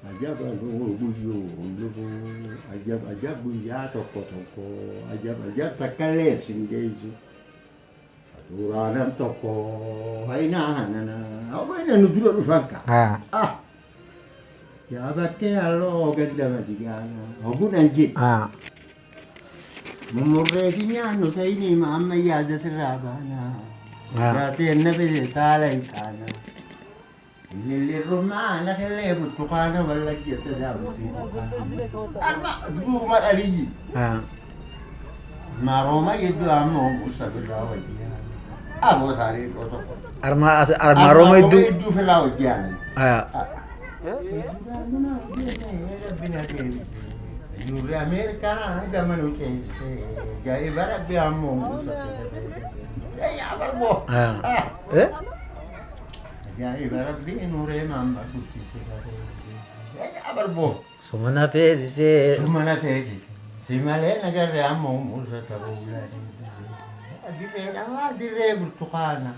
Ajaba lugu ajab guyyaa tokko tokko ajab takkallee sin geessu. Duraanan tokko hainaa hanana hawwaina nu dura dhufan ka. Yaa bakkee halloo gandama digaana hogunan je. Mummurreessi nyaannu sayinii ma amma yaada sirraa baana. Gaatee nafe taala ixaana. Lirrumaa nafellee burtukaana wallaggeessa daawwatee. Alma duuma dhaliyyi. Marooma iddoo ammoo musa birraa wajjin. Aboo saarii qoto. Marooma iddoo firraa wajjin. Yurri Ameerikaa gama nu ceesise. Gaarii bara bee ammoo musa birraa. Yaa barboo. Ajaa'iba rabbiin uree maamma guddisee yaa barboo. Sumana feesisee. Sumana feesise. Si malee nagarree ammoo muusa ta'uu dirree dhamaa dirree burtukaana.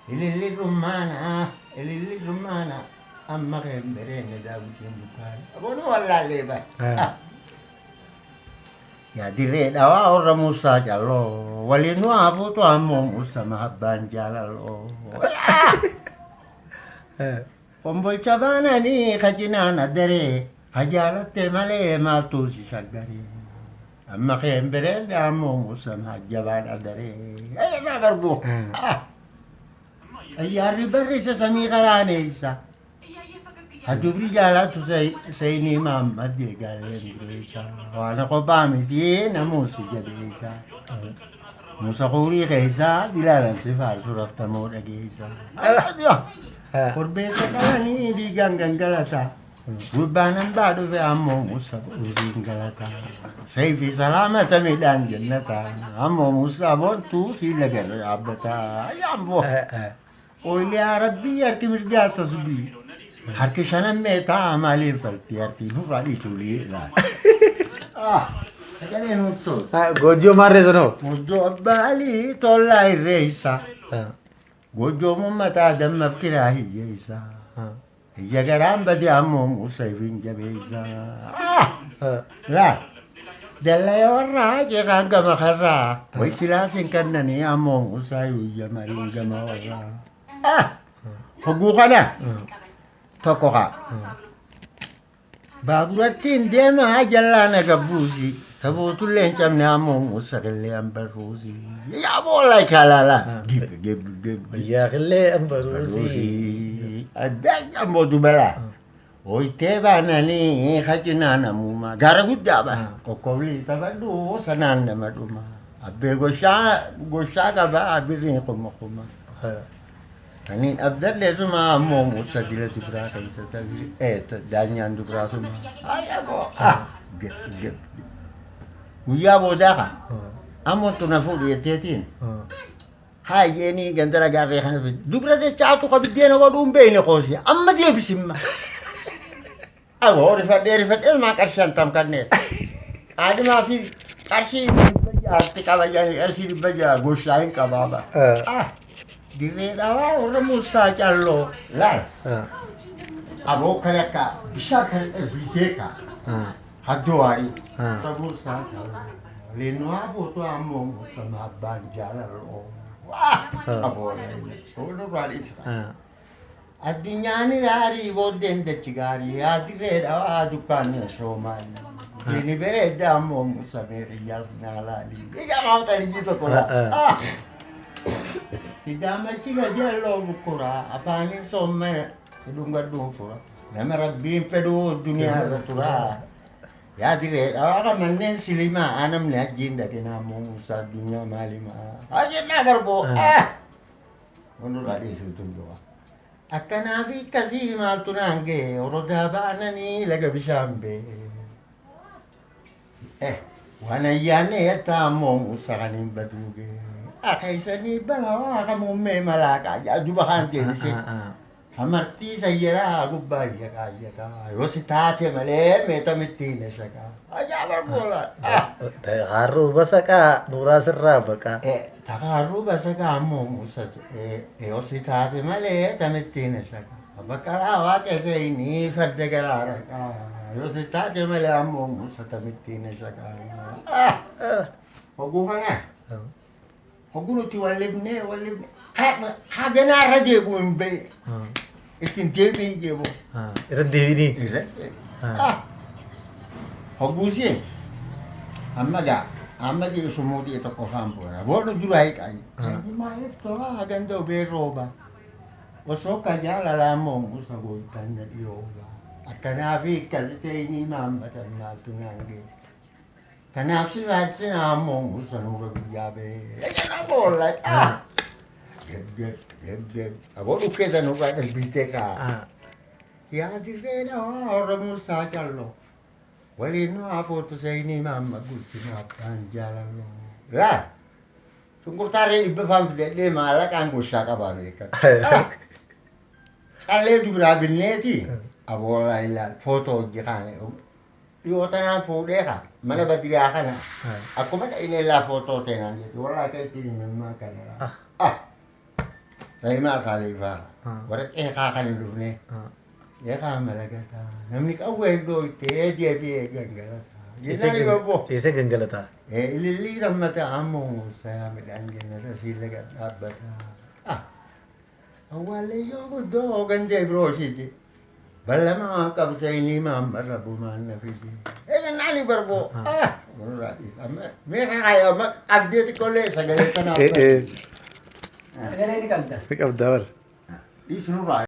Ililli rummaana amma kan bereenne daawwitiin bukaana. Aboon wallaallee baay'ee. Yaa dirree dhawaa warra muusaa jalloo waliin nu hafuutu ammoo muusa mahabbaan jaalaloo. Kombolcha baananii kajinaan adaree hajaalatte malee maaltu si shaggaree amma keen bireen ammoo musan hajjabaan adaree maa barboo ayyaarri barreessa samii karaaneessa hajubri jaalaatu sayinii maammaddee gaaleen dureessa waan kophaa miti namuusi jabeessa musa kuurii keessaa dilaalan si faarsu raftamoo dhageessa. Korbeessa qabanii dhiigaan gangalataa. Gubbaanan baadhufe ammoo musa usiin galataa. Sayfi salaamata midhaan jannataa. Ammoo musa boontuu si lagarra dhaabbataa. Yaamboo. Ooyilaa rabbii harki mirgaa tasbii. Harki shanan meetaa maaliin faltii harki nurraa dhiitulii ilaala. Sagalee nuuf tolu. Gojjoo maarreessa noo. Gojjoo abbaalii tollaa irreessa. Gojjoo mummataa dammaaf kiraa hiyyeessa. Hiyya garaan badee ammoo musa ifin jabeessa. Laa dallaa warraa jeeqaan gama karraa. Way silaasin kannanii ammoo musa hiyya mariin gama warraa. Hogguu kana tokko kaa. Baaburattiin deemaa jallaana gabbuusi. Tabootullee hin cabne ammoo musa qillee ambarruusi. Yaa boolla kaalala. Gib. Yaa qillee ambarruusi. Addaan ammoo dubalaa. Oyitee baananii hajinaa namuuma. Gaara guddaa ba. Kokkobli taphadhu sanaan nama dhuma. Abbee goshaa qabaa birriin kuma. Kaniin abdallee suma ammoo musa dilati biraa keessa ta'i. Daanyaan dubiraa suma. Ayyaaboo. Gib. Guyyaa boodaa kan ammoo tuna fuudhu jetteetiin haayyenii gandara gaarree kana fide dubra jechaatu qabiddeena godhuun beeyne qoosii amma deebisimma. Agoo rifadhee maa qarshaan tam kanneet. Aadimaasii qarshii dhibba jaatti qabayanii qarshii dhibba jaa goshaa hin qabaaba. Dirree dhawaa warra muusaa calloo laal. Aboo kan akka bishaan kan biitee kaa. Haddoo waarii. Muusaa leenuwaa footoo ammoo musa mahabbaan jaalaloo. Addunyaan raarii booddeen dachi gaarii dirree dhawaa dukkaanni soomaali. Diini bareedda ammoo musa meeriyyaas naalaali. Ija maawxalijii tokko laa. Sidaamachi gajalloo bukkuraa afaaniin soomee sidhungadhuun fura. Nama rabbiin fedhuu duniyaa irra turaa. Yaa dirree dhawaa manneen silimaa namni achiin dhaqee ammoo musa addunyaa maalimaa. Ajennaa barboo. Wantoota dhiisuutu jira. Akkanaa fi akkasii maaltu naan ga'e horodaa baananii laga bishaan bee. Waan ayyaanne yattaa ammoo musa kaniin baduu ga'e. Akka isanii balawaa akka muummee malaaqaa jaajuba kaan deebisee. Hamartii sayyaraa gubbaa iyyakaa yoo si taate malee meetamittiin shakaa. Ajaa'iba boola. Harruu basaqaa nuuraa sirraa baqaa. Harruu basaqaa ammoo musa yoo si taate malee tamittiin shakaa. Bakkaraa waaqa seenii farda garaara. Yoo si taate malee ammoo uffata mittiin shaqaa. Hogguma hoggunuti wallibnee haa ganaarra deebi'u hin beekne. Ittiin deebiin jeebu. Irra deebinii. Irra hogguusiin amma geessumoo ta'e tokko faan boona. Booda duraa hiiqanii. Maaliif to'aa gandoo bee rooba. Osoo ka jaalalaa ammoo musa gootan na dhiyooba. Akkanaaf kalseenii maammatan maaltu naan geessa. Kanaaf si faarsinaa ammoo musa nuura guyyaa bee. Egaa boolla geb. Aboo dhukkeessa nurraa dhalbiitee kaa. Yaa dirreedha Oromoo calloo. Waliin nu hafuutu seenii maamma guddina abbaan jaalalloo. Laa shunkurtaarree dhibba faan fidadhee maallaqaan goshaa qabaa beekan. Callee dubiraa binneeti abooraa ilaal footoo hojjetaan dhiyootanaan fuudhee kaa mana badiraa kana akkuma dha'inee laa footoo teenaan jechuudha warra akka ittiin himammaa kana. Raayimaa Saaliifaa warra qeeqaa kan hin dhufne qeeqaa malagataa namni qawwee iddoo itti deebi'ee gangalataa. Ciisee gangalataa. Ilillii rammataa ammoo musaa midhaan jennata siilla gad dhaabbataa. Awwaalleyyoo guddoo gandee biroositi. Ballamaa qabseenii maammarra bumaan na fidi. Egaa naani barboo. Meeqa amma qabdee xiqqoolee sagalee kanaaf. Sagalee ni qabda. Ni qabda bara. Dhiisnurraa.